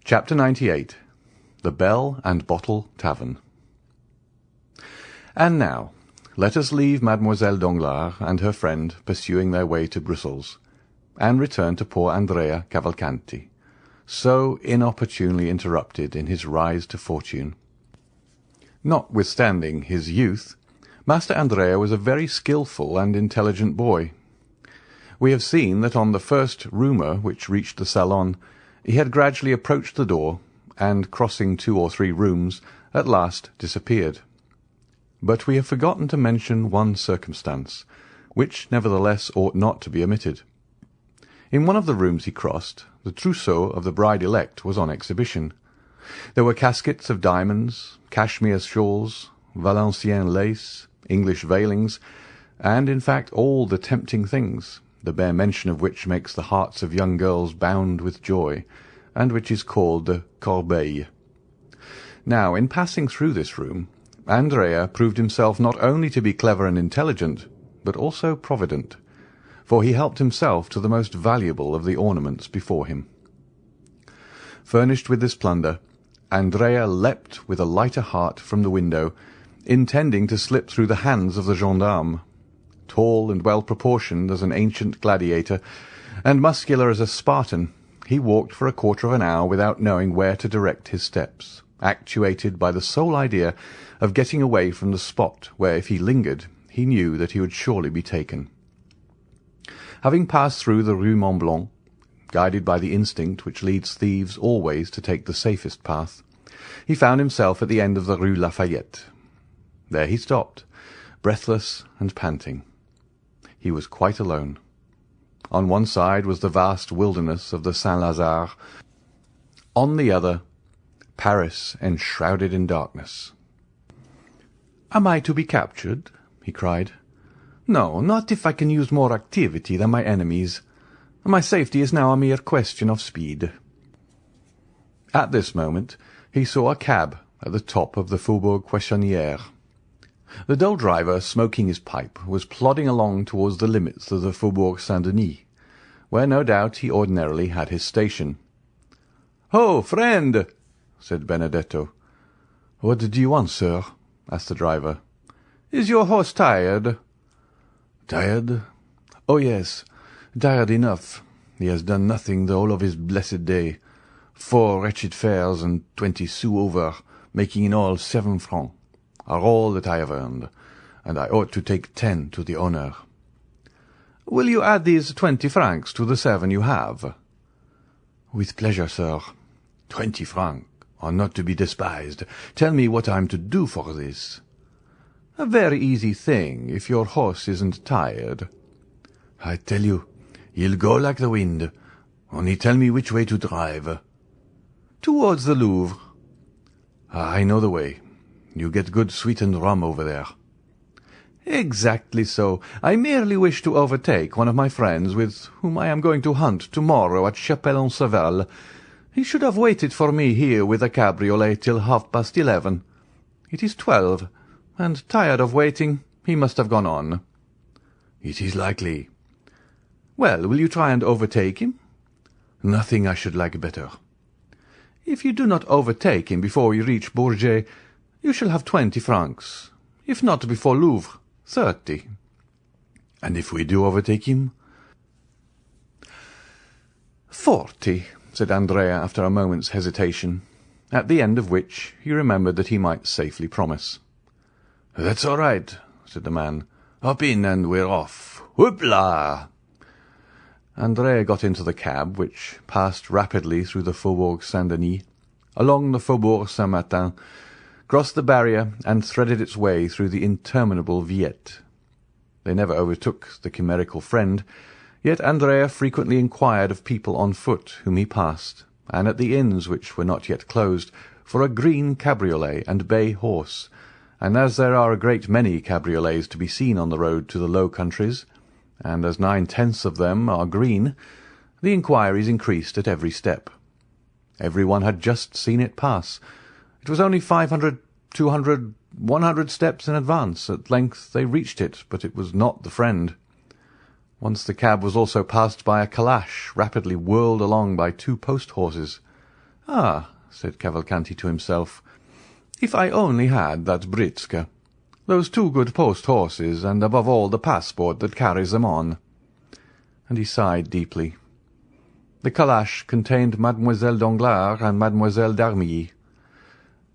Chapter 98. The Bell and Bottle Tavern. And now, let us leave Mademoiselle Danglars and her friend pursuing their way to Brussels, and return to poor Andrea Cavalcanti, so inopportunely interrupted in his rise to fortune. Notwithstanding his youth, Master Andrea was a very skilful and intelligent boy. We have seen that on the first rumour which reached the salon, he had gradually approached the door, and, crossing 2 or 3 rooms, at last disappeared. But we have forgotten to mention one circumstance, which nevertheless ought not to be omitted. In one of the rooms he crossed, the trousseau of the bride-elect was on exhibition. There were caskets of diamonds, cashmere shawls, Valenciennes lace, English veilings, and in fact all the tempting things, the bare mention of which makes the hearts of young girls bound with joy, and which is called the corbeille. Now, in passing through this room, Andrea proved himself not only to be clever and intelligent, but also provident, for he helped himself to the most valuable of the ornaments before him. Furnished with this plunder, Andrea leapt with a lighter heart from the window, intending to slip through the hands of the gendarme. Tall and well-proportioned as an ancient gladiator, and muscular as a Spartan, he walked for a quarter of an hour without knowing where to direct his steps, actuated by the sole idea of getting away from the spot where, if he lingered, he knew that he would surely be taken. Having passed through the Rue Mont Blanc, guided by the instinct which leads thieves always to take the safest path, he found himself at the end of the Rue Lafayette. There he stopped, breathless and panting. He was quite alone. On one side was the vast wilderness of the Saint-Lazare, on the other, Paris enshrouded in darkness. "Am I to be captured?" he cried. "No, not if I can use more activity than my enemies. My safety is now a mere question of speed." At this moment he saw a cab at the top of the Faubourg Poissonnière. The dull driver, smoking his pipe, was plodding along towards the limits of the Faubourg Saint-Denis, where no doubt he ordinarily had his station. "Ho, friend!" said Benedetto. "What do you want, sir?" asked the driver. "Is your horse tired?" "Tired? Oh, yes, tired enough. He has done nothing the whole of his blessed day. 4 wretched fares and 20 sous over, making in all 7 francs, are all that I have earned, and I ought to take 10 to the owner." "Will you add these 20 francs to the 7 you have?" "With pleasure, sir. 20 francs are not to be despised. Tell me what I am to do for this." "A very easy thing, if your horse isn't tired." "I tell you, he'll go like the wind. Only tell me which way to drive." "Towards the Louvre." "I know the way. You get good sweetened rum over there." "Exactly so. I merely wish to overtake one of my friends with whom I am going to hunt tomorrow at Chapelle-en-Savel. He should have waited for me here with a cabriolet till 11:30. It is 12, and, tired of waiting, he must have gone on." "It is likely." "Well, will you try and overtake him?" "Nothing I should like better." "If you do not overtake him before you reach Bourget, you shall have 20 francs. If not before Louvre, 30. "And if we do overtake him?" 40, said Andrea after a moment's hesitation, at the end of which he remembered that he might safely promise. "That's all right," said the man. "Hop in and we're off. Whoop-la!" Andrea got into the cab, which passed rapidly through the Faubourg Saint-Denis, along the Faubourg Saint-Martin, crossed the barrier, and threaded its way through the interminable Villette. They never overtook the chimerical friend, yet Andrea frequently inquired of people on foot whom he passed, and at the inns which were not yet closed, for a green cabriolet and bay horse, and as there are a great many cabriolets to be seen on the road to the Low Countries, and as 9/10 of them are green, the inquiries increased at every step. Every one had just seen it pass. It was only 500, 200, 100 steps in advance. At length they reached it, but it was not the friend. Once the cab was also passed by a calash rapidly whirled along by 2 post-horses, "Ah," said Cavalcanti to himself, "if I only had that britska, those 2 good post-horses, and above all the passport that carries them on." And he sighed deeply. The calash contained Mademoiselle Danglars and Mademoiselle d'Armilly.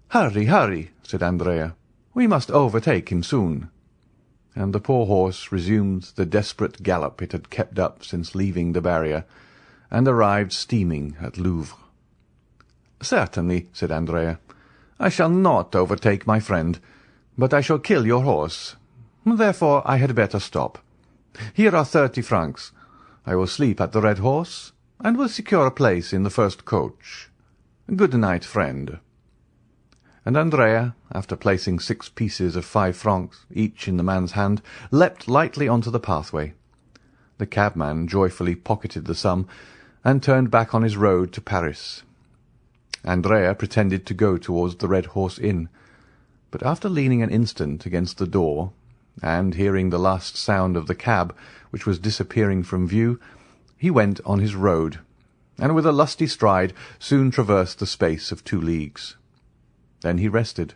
"Hurry, hurry," said Andrea. "We must overtake him soon." And the poor horse resumed the desperate gallop it had kept up since leaving the barrier, and arrived steaming at Louvres. "Certainly," said Andrea. "I shall not overtake my friend, but I shall kill your horse. Therefore I had better stop. Here are 30 francs. I will sleep at the Red Horse, and will secure a place in the first coach. Good night, friend." And Andrea, after placing 6 pieces of 5 francs each in the man's hand, leapt lightly on to the pathway. The cabman joyfully pocketed the sum, and turned back on his road to Paris. Andrea pretended to go towards the Red Horse Inn, but after leaning an instant against the door, and hearing the last sound of the cab, which was disappearing from view, he went on his road, and with a lusty stride soon traversed the space of 2 leagues. Then he rested.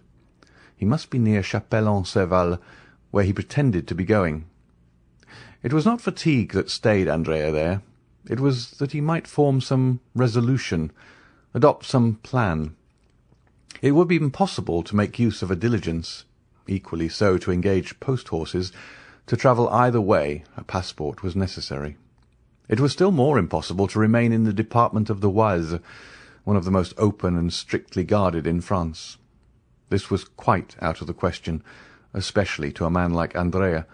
He must be near Chapelle-en-Serval, where he pretended to be going. It was not fatigue that stayed Andrea there. It was that he might form some resolution, adopt some plan. It would be impossible to make use of a diligence, equally so to engage post-horses. To travel either way a passport was necessary. It was still more impossible to remain in the department of the Oise, one of the most open and strictly guarded in France. This was quite out of the question, especially to a man like Andrea,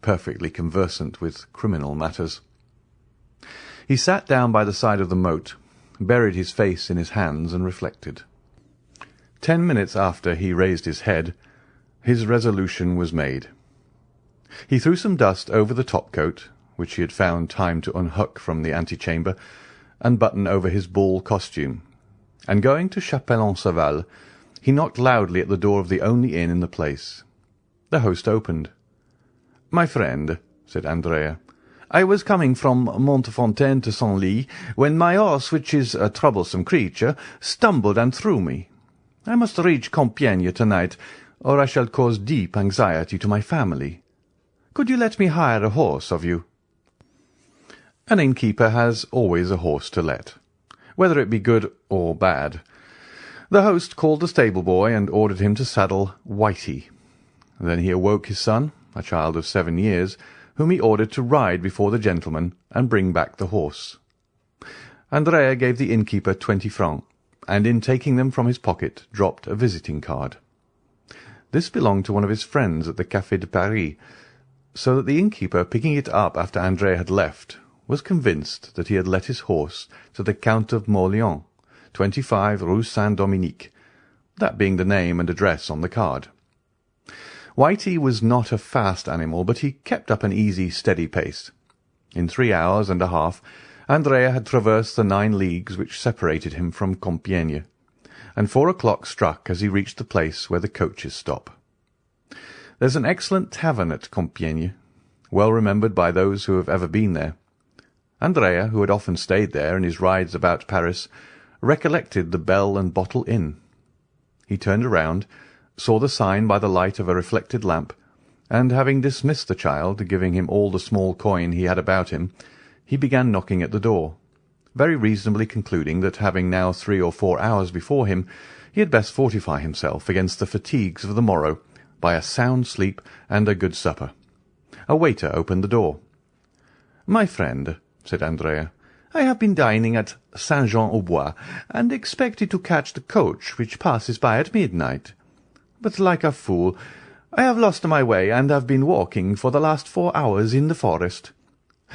perfectly conversant with criminal matters. He sat down by the side of the moat, buried his face in his hands, and reflected. 10 minutes after he raised his head, his resolution was made. He threw some dust over the top-coat, which he had found time to unhook from the antechamber, and button over his ball costume, and going to Chapelle-en-Serval, he knocked loudly at the door of the only inn in the place. The host opened. "My friend," said Andrea, "I was coming from Montfontaine to Senlis, when my horse, which is a troublesome creature, stumbled and threw me. I must reach Compiègne to-night, or I shall cause deep anxiety to my family. Could you let me hire a horse of you?" An innkeeper has always a horse to let, whether it be good or bad. The host called the stable-boy and ordered him to saddle Whitey. Then he awoke his son, a child of 7 years, whom he ordered to ride before the gentleman and bring back the horse. Andrea gave the innkeeper 20 francs, and in taking them from his pocket dropped a visiting card. This belonged to one of his friends at the Café de Paris, so that the innkeeper, picking it up after Andrea had left, was convinced that he had let his horse to the Count of Mauléon, 25 Rue Saint-Dominique, that being the name and address on the card. Whitey was not a fast animal, but he kept up an easy, steady pace. In 3 hours and a half, Andrea had traversed the 9 leagues which separated him from Compiègne, and 4 o'clock struck as he reached the place where the coaches stop. There's an excellent tavern at Compiègne, well remembered by those who have ever been there. Andrea, who had often stayed there in his rides about Paris, recollected the Bell and Bottle Inn. He turned around, saw the sign by the light of a reflected lamp, and having dismissed the child, giving him all the small coin he had about him, he began knocking at the door, very reasonably concluding that, having now 3 or 4 hours before him, he had best fortify himself against the fatigues of the morrow by a sound sleep and a good supper. A waiter opened the door. "My friend," said Andrea, "I have been dining at Saint-Jean-au-Bois, and expected to catch the coach which passes by at midnight. But, like a fool, I have lost my way, and have been walking for the last 4 hours in the forest.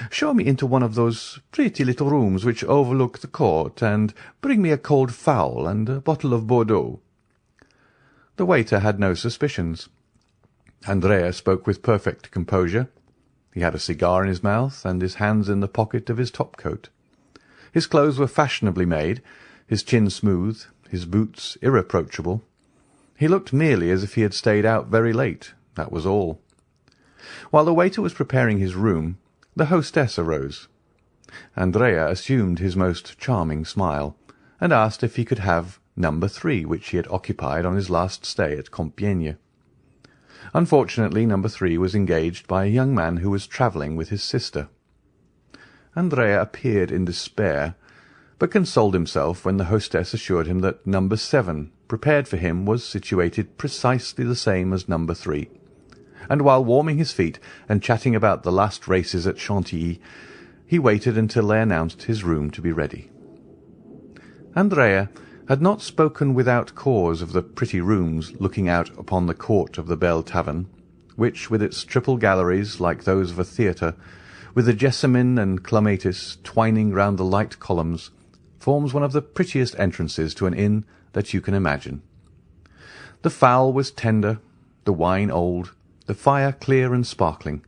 Show me into one of those pretty little rooms which overlook the court, and bring me a cold fowl and a bottle of Bordeaux." The waiter had no suspicions. Andrea spoke with perfect composure. He had a cigar in his mouth, and his hands in the pocket of his top-coat. His clothes were fashionably made, his chin smooth, his boots irreproachable. He looked merely as if he had stayed out very late, that was all. While the waiter was preparing his room, the hostess arose. Andrea assumed his most charming smile, and asked if he could have number 3, which he had occupied on his last stay at Compiègne. Unfortunately, number 3 was engaged by a young man who was travelling with his sister. Andrea appeared in despair, but consoled himself when the hostess assured him that number 7, prepared for him, was situated precisely the same as number 3, and while warming his feet and chatting about the last races at Chantilly, he waited until they announced his room to be ready. Andrea had not spoken without cause of the pretty rooms looking out upon the court of the Belle Tavern, which, with its triple galleries like those of a theatre, with the jessamine and clematis twining round the light columns, forms one of the prettiest entrances to an inn that you can imagine. The fowl was tender, the wine old, the fire clear and sparkling,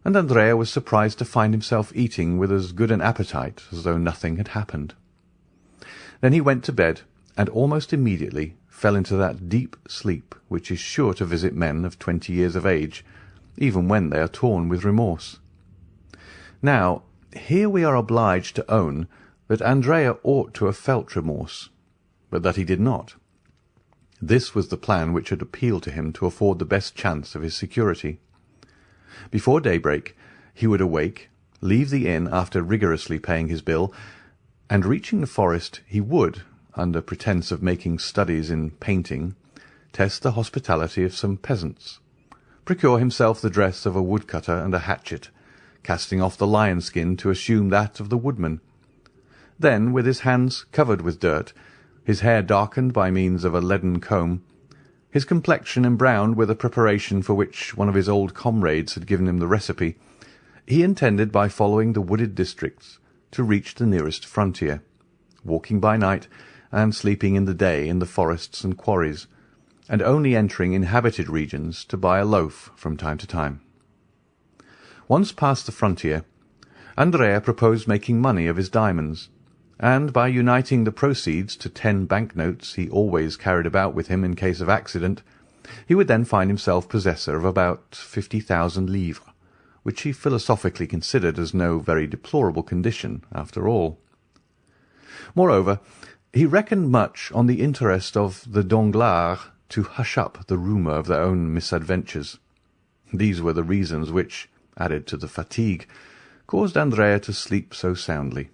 and Andrea was surprised to find himself eating with as good an appetite as though nothing had happened. Then he went to bed, and almost immediately fell into that deep sleep which is sure to visit men of 20 years of age, even when they are torn with remorse. Now, here we are obliged to own that Andrea ought to have felt remorse, but that he did not. This was the plan which had appealed to him to afford the best chance of his security. Before daybreak he would awake, leave the inn after rigorously paying his bill, and reaching the forest he would, under pretence of making studies in painting, test the hospitality of some peasants, procure himself the dress of a woodcutter and a hatchet, casting off the lion-skin to assume that of the woodman. Then, with his hands covered with dirt, his hair darkened by means of a leaden comb, his complexion embrowned with a preparation for which one of his old comrades had given him the recipe, he intended, by following the wooded districts, to reach the nearest frontier, walking by night and sleeping in the day in the forests and quarries, and only entering inhabited regions to buy a loaf from time to time. Once past the frontier, Andrea proposed making money of his diamonds, and by uniting the proceeds to 10 banknotes he always carried about with him in case of accident, he would then find himself possessor of about 50,000 livres, which he philosophically considered as no very deplorable condition after all. Moreover, he reckoned much on the interest of the Danglars to hush up the rumour of their own misadventures. These were the reasons which, added to the fatigue, caused Andrea to sleep so soundly.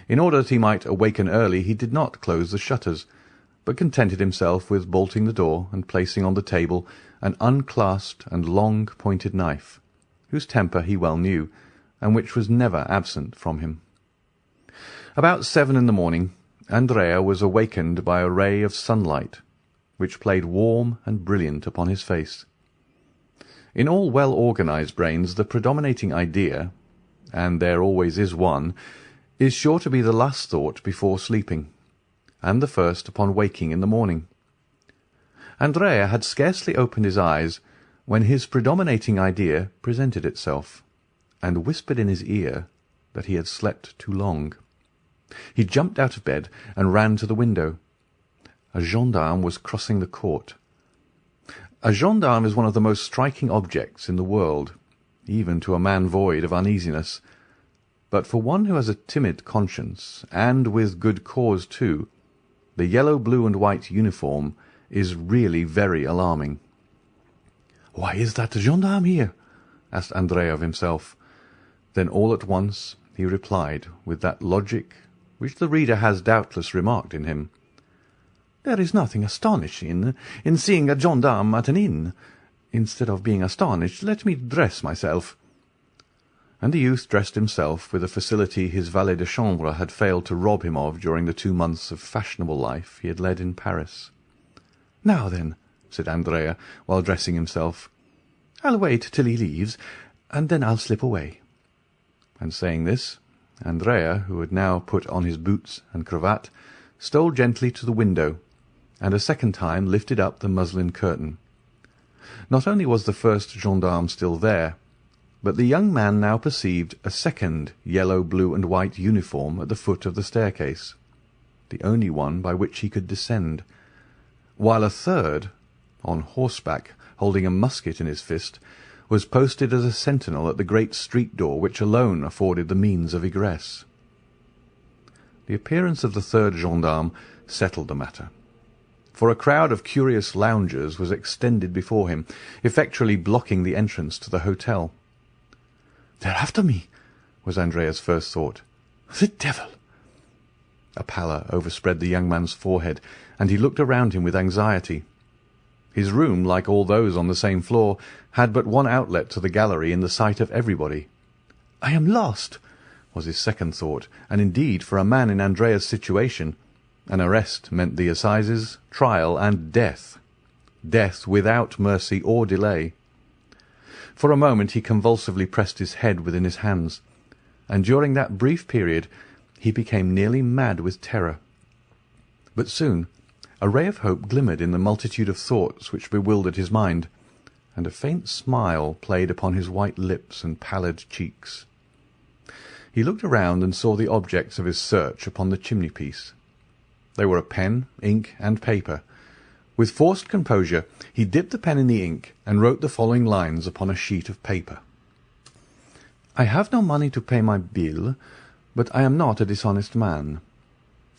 In order that he might awaken early, he did not close the shutters, but contented himself with bolting the door and placing on the table an unclasped and long-pointed knife, whose temper he well knew, and which was never absent from him. About 7 in the morning, Andrea was awakened by a ray of sunlight, which played warm and brilliant upon his face. In all well-organized brains the predominating idea, and there always is one, is sure to be the last thought before sleeping, and the first upon waking in the morning. Andrea had scarcely opened his eyes when his predominating idea presented itself, and whispered in his ear that he had slept too long. He jumped out of bed and ran to the window. A gendarme was crossing the court. A gendarme is one of the most striking objects in the world, even to a man void of uneasiness, but for one who has a timid conscience, and with good cause too, the yellow, blue, and white uniform is really very alarming. "Why is that gendarme here?" asked Andrea of himself. Then all at once he replied, with that logic which the reader has doubtless remarked in him, "There is nothing astonishing in seeing a gendarme at an inn. Instead of being astonished, let me dress myself." And the youth dressed himself with a facility his valet de chambre had failed to rob him of during the 2 months of fashionable life he had led in Paris. "Now then," said Andrea, while dressing himself, "I'll wait till he leaves, and then I'll slip away." And saying this, Andrea, who had now put on his boots and cravat, stole gently to the window, and a second time lifted up the muslin curtain. Not only was the first gendarme still there, but the young man now perceived a second yellow, blue, and white uniform at the foot of the staircase, the only one by which he could descend, while a third, on horseback, holding a musket in his fist, was posted as a sentinel at the great street door which alone afforded the means of egress. The appearance of the third gendarme settled the matter, for a crowd of curious loungers was extended before him, effectually blocking the entrance to the hotel. "They're after me," was Andrea's first thought. "The devil!" A pallor overspread the young man's forehead, and he looked around him with anxiety. His room, like all those on the same floor, had but one outlet to the gallery in the sight of everybody. "I am lost," was his second thought, and indeed, for a man in Andrea's situation, an arrest meant the assizes, trial, and death. Death without mercy or delay. For a moment he convulsively pressed his head within his hands, and during that brief period he became nearly mad with terror. But soon a ray of hope glimmered in the multitude of thoughts which bewildered his mind, and a faint smile played upon his white lips and pallid cheeks. He looked around and saw the objects of his search upon the chimney-piece. They were a pen, ink, and paper. With forced composure he dipped the pen in the ink and wrote the following lines upon a sheet of paper. "I have no money to pay my bill, but I am not a dishonest man.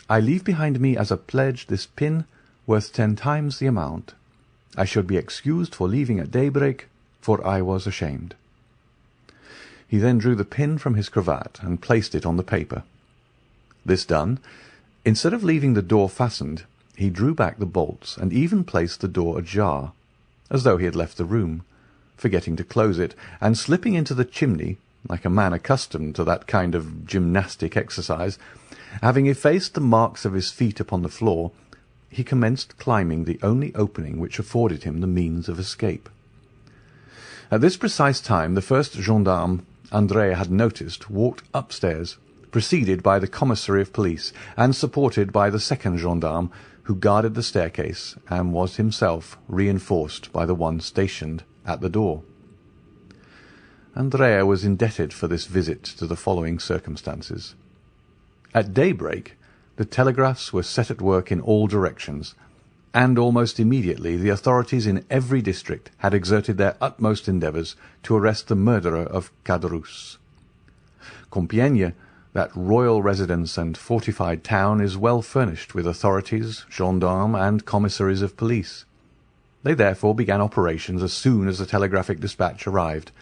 I leave behind me as a pledge this pin worth 10 times the amount. I should be excused for leaving at daybreak, for I was ashamed." He then drew the pin from his cravat and placed it on the paper. This done, instead of leaving the door fastened, he drew back the bolts and even placed the door ajar, as though he had left the room, forgetting to close it, and slipping into the chimney, like a man accustomed to that kind of gymnastic exercise. Having effaced the marks of his feet upon the floor, he commenced climbing the only opening which afforded him the means of escape. At this precise time the first gendarme Andrea had noticed walked upstairs, preceded by the commissary of police, and supported by the second gendarme, who guarded the staircase, and was himself reinforced by the one stationed at the door. Andrea was indebted for this visit to the following circumstances. At daybreak the telegraphs were set at work in all directions, and almost immediately the authorities in every district had exerted their utmost endeavours to arrest the murderer of Caderousse. Compiègne, that royal residence and fortified town, is well furnished with authorities, gendarmes, and commissaries of police. They therefore began operations as soon as the telegraphic dispatch arrived,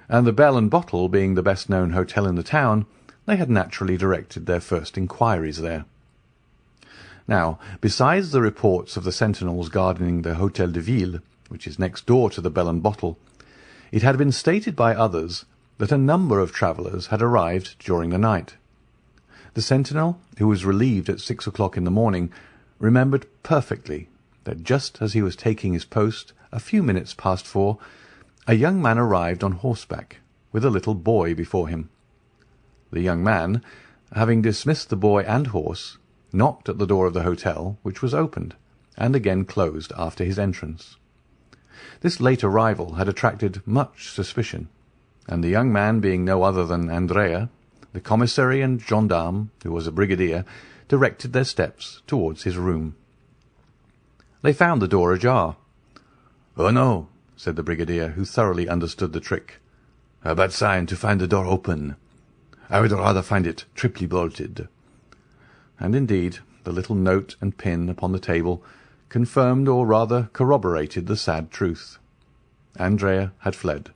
and the Bell and Bottle being the best-known hotel in the town, they had naturally directed their first inquiries there. Now, besides the reports of the sentinels guarding the Hôtel de Ville, which is next door to the Bell and Bottle, it had been stated by others that a number of travellers had arrived during the night. The sentinel, who was relieved at 6 o'clock in the morning, remembered perfectly that just as he was taking his post, a few minutes past 4, a young man arrived on horseback, with a little boy before him. The young man, having dismissed the boy and horse, knocked at the door of the hotel, which was opened, and again closed after his entrance. This late arrival had attracted much suspicion, and the young man being no other than Andrea, the commissary and gendarme, who was a brigadier, directed their steps towards his room. They found the door ajar. "Oh, no," said the brigadier, who thoroughly understood the trick. "A bad sign to find the door open. I would rather find it triply bolted." And indeed the little note and pin upon the table confirmed, or rather corroborated, the sad truth. Andrea had fled.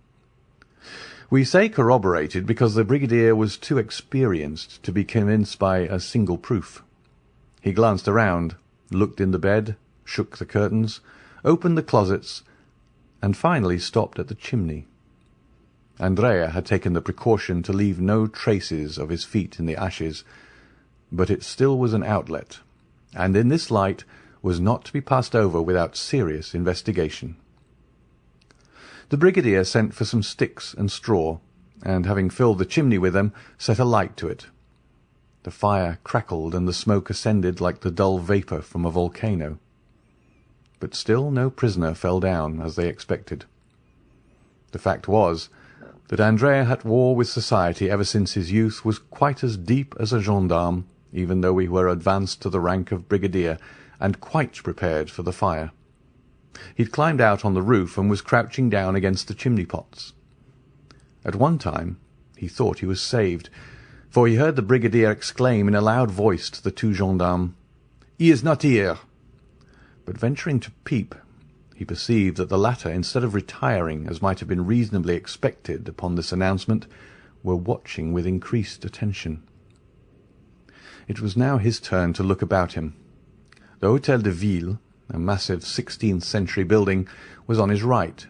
We say corroborated because the brigadier was too experienced to be convinced by a single proof. He glanced around, looked in the bed, shook the curtains, opened the closets, and finally stopped at the chimney. Andrea had taken the precaution to leave no traces of his feet in the ashes, but it still was an outlet, and in this light was not to be passed over without serious investigation. The brigadier sent for some sticks and straw, and having filled the chimney with them, set a light to it. The fire crackled, and the smoke ascended like the dull vapour from a volcano. But still no prisoner fell down, as they expected. The fact was that Andrea at war with society ever since his youth was quite as deep as a gendarme, even though we were advanced to the rank of brigadier, and quite prepared for the fire. He'd climbed out on the roof and was crouching down against the chimney-pots. At one time he thought he was saved, for he heard the brigadier exclaim in a loud voice to the two gendarmes, "He is not here!" But venturing to peep, he perceived that the latter, instead of retiring, as might have been reasonably expected upon this announcement, were watching with increased attention. It was now his turn to look about him. The Hôtel de Ville, a massive 16th-century building, was on his right.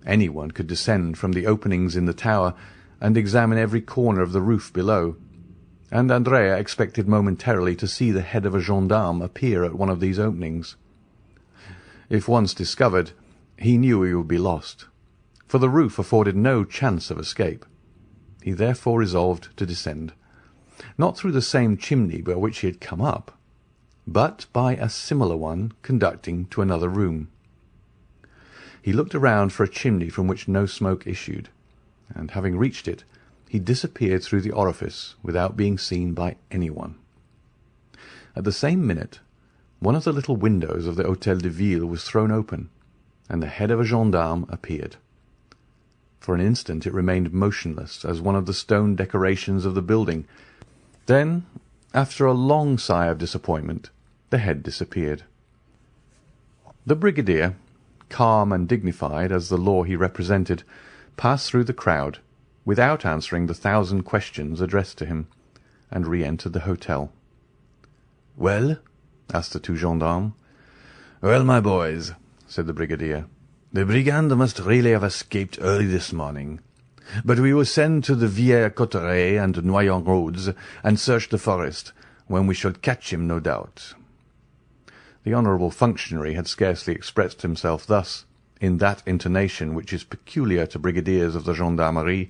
Anyone could descend from the openings in the tower and examine every corner of the roof below, and Andrea expected momentarily to see the head of a gendarme appear at one of these openings. If once discovered, he knew he would be lost, for the roof afforded no chance of escape. He therefore resolved to descend, not through the same chimney by which he had come up, but by a similar one conducting to another room. He looked around for a chimney from which no smoke issued, and having reached it, he disappeared through the orifice without being seen by anyone. At the same minute, one of the little windows of the Hôtel de Ville was thrown open, and the head of a gendarme appeared. For an instant it remained motionless as one of the stone decorations of the building. Then, after a long sigh of disappointment, the head disappeared. The brigadier, calm and dignified as the law he represented, passed through the crowd, without answering the 1,000 questions addressed to him, and re-entered the hotel. "Well?" asked the two gendarmes. "Well, my boys," said the brigadier, "the brigand must really have escaped early this morning. But we will send to the Villers-Cotterêts and Noyon roads and search the forest, when we shall catch him, no doubt." The honourable functionary had scarcely expressed himself thus, in that intonation which is peculiar to brigadiers of the gendarmerie,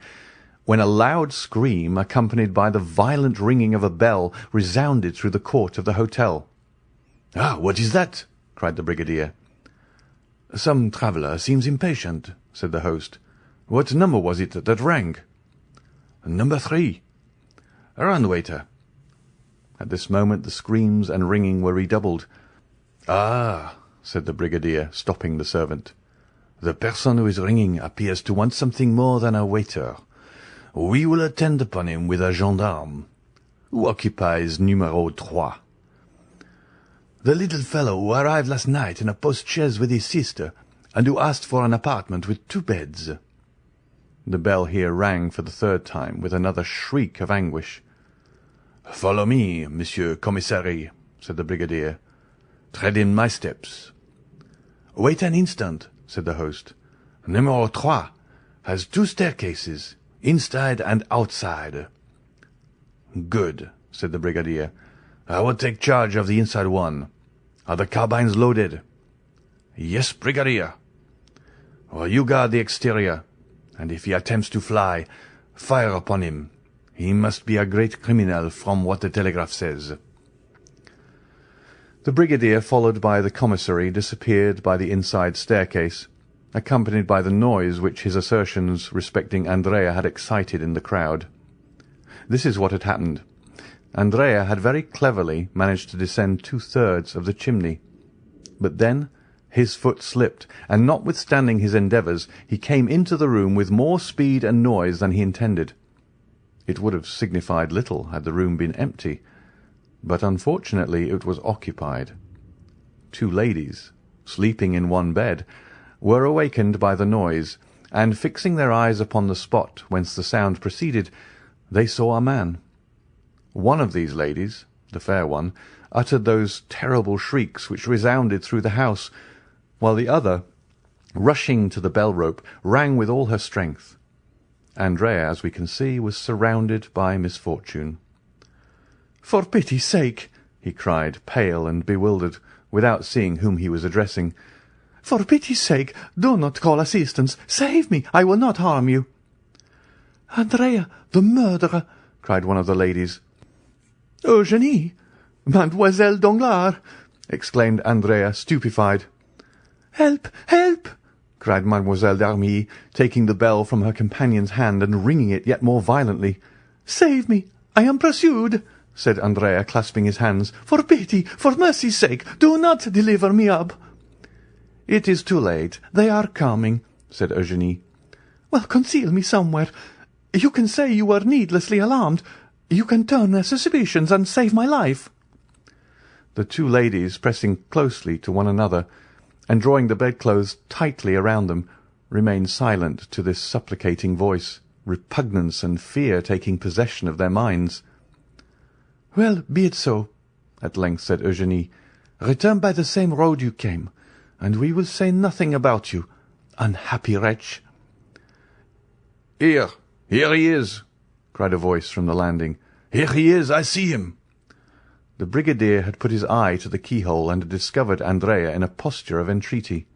when a loud scream, accompanied by the violent ringing of a bell, resounded through the court of the hotel. "Ah, what is that?" cried the brigadier. "Some traveller seems impatient," said the host. "What number was it that rang?" "Number 3. "Run, waiter." At this moment the screams and ringing were redoubled. "Ah," said the brigadier, stopping the servant. "the person who is ringing appears to want something more than a waiter. We will attend upon him with a gendarme. Who occupies numéro 3? "The little fellow who arrived last night in a post-chaise with his sister, and who asked for an apartment with 2 beds. The bell here rang for the 3rd time, with another shriek of anguish. "Follow me, Monsieur Commissary," said the brigadier. "Tread in my steps." "Wait an instant," said the host. "Numéro 3 has 2 staircases, inside and outside." "Good," said the brigadier. "I will take charge of the inside one. Are the carbines loaded?" "Yes, brigadier." "Well, you guard the exterior, and if he attempts to fly, fire upon him. He must be a great criminal from what the telegraph says." The brigadier, followed by the commissary, disappeared by the inside staircase, accompanied by the noise which his assertions respecting Andrea had excited in the crowd. This is what had happened. Andrea had very cleverly managed to descend 2/3 of the chimney, but then his foot slipped, and notwithstanding his endeavours, he came into the room with more speed and noise than he intended. It would have signified little had the room been empty, but unfortunately it was occupied. 2 ladies, sleeping in one bed, were awakened by the noise, and fixing their eyes upon the spot whence the sound proceeded, they saw a man. One of these ladies, the fair one, uttered those terrible shrieks which resounded through the house, while the other, rushing to the bell-rope, rang with all her strength. Andrea, as we can see, was surrounded by misfortune. "For pity's sake," he cried, pale and bewildered, without seeing whom he was addressing, "for pity's sake, do not call assistance. Save me. I will not harm you." "Andrea, the murderer!" cried one of the ladies. "Eugénie! Mademoiselle Danglars!" exclaimed Andrea, stupefied. "Help! Help!" cried Mademoiselle d'Armilly, taking the bell from her companion's hand and ringing it yet more violently. "Save me! I am pursued!" said Andrea, clasping his hands. "For pity, for mercy's sake, do not deliver me up!" "It is too late. They are coming," said Eugénie. "Well, conceal me somewhere. You can say you were needlessly alarmed. You can turn their suspicions and save my life." The two ladies, pressing closely to one another, and drawing the bedclothes tightly around them, remained silent to this supplicating voice, repugnance and fear taking possession of their minds. "Well, be it so," at length said Eugenie. "Return by the same road you came, and we will say nothing about you, unhappy wretch." Here he is," cried a voice from the landing. "Here he is, I see him." The brigadier had put his eye to the keyhole and had discovered Andrea in a posture of entreaty.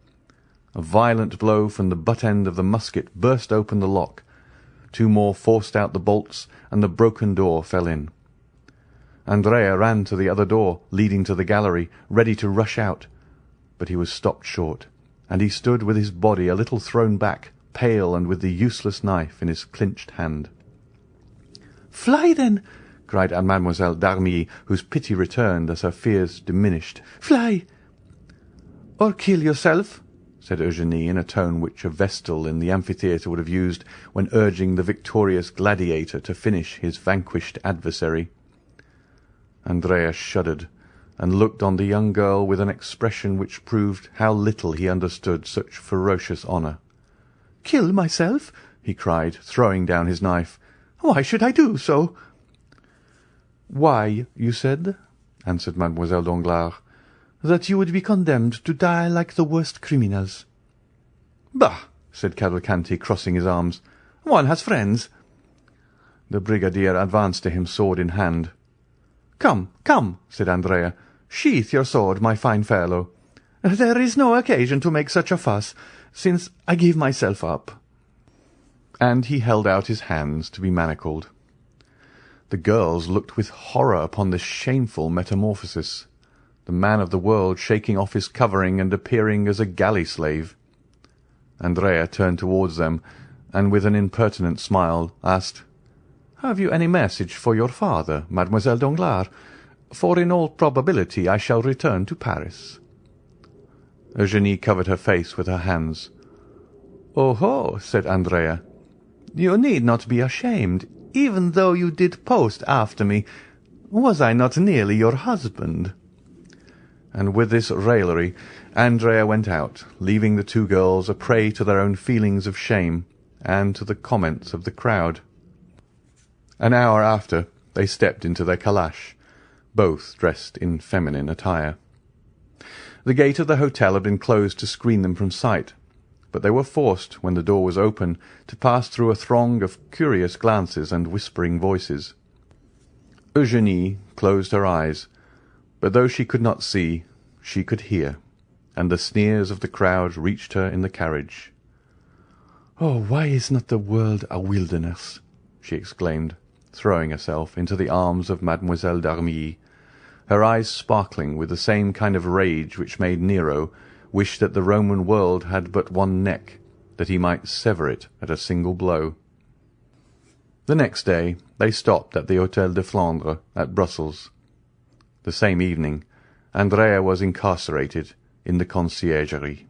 A violent blow from the butt-end of the musket burst open the lock. Two more forced out the bolts, and the broken door fell in. Andrea ran to the other door, leading to the gallery, ready to rush out. But he was stopped short, and he stood with his body a little thrown back, pale and with the useless knife in his clinched hand. "Fly, then!" cried Mademoiselle d'Armilly, whose pity returned as her fears diminished. "Fly!" "Or kill yourself," said Eugenie, in a tone which a vestal in the amphitheatre would have used when urging the victorious gladiator to finish his vanquished adversary. Andrea shuddered, and looked on the young girl with an expression which proved how little he understood such ferocious honour. "Kill myself!" he cried, throwing down his knife. "Why should I do so?" "Why, you said," answered Mademoiselle Danglars, "that you would be condemned to die like the worst criminals." "Bah!" said Cavalcanti, crossing his arms. "One has friends." The brigadier advanced to him, sword in hand. "Come, come," said Andrea. "Sheath your sword, my fine fellow. There is no occasion to make such a fuss, since I give myself up." And he held out his hands to be manacled. The girls looked with horror upon this shameful metamorphosis, the man of the world shaking off his covering and appearing as a galley slave. Andrea turned towards them, and with an impertinent smile asked, "Have you any message for your father, Mademoiselle Danglars? For in all probability I shall return to Paris." Eugenie covered her face with her hands. "Oh-ho!" said Andrea. "You need not be ashamed, even though you did post after me. Was I not nearly your husband?" And with this raillery Andrea went out, leaving the two girls a prey to their own feelings of shame and to the comments of the crowd. An hour after they stepped into their calash, both dressed in feminine attire. The gate of the hotel had been closed to screen them from sight, but they were forced, when the door was open, to pass through a throng of curious glances and whispering voices. Eugenie closed her eyes, but though she could not see, she could hear, and the sneers of the crowd reached her in the carriage. "Oh, why is not the world a wilderness?" she exclaimed, throwing herself into the arms of Mademoiselle d'Armilly, her eyes sparkling with the same kind of rage which made Nero wish that the Roman world had but one neck, that he might sever it at a single blow. The next day they stopped at the Hôtel de Flandre at Brussels. The same evening Andrea was incarcerated in the Conciergerie.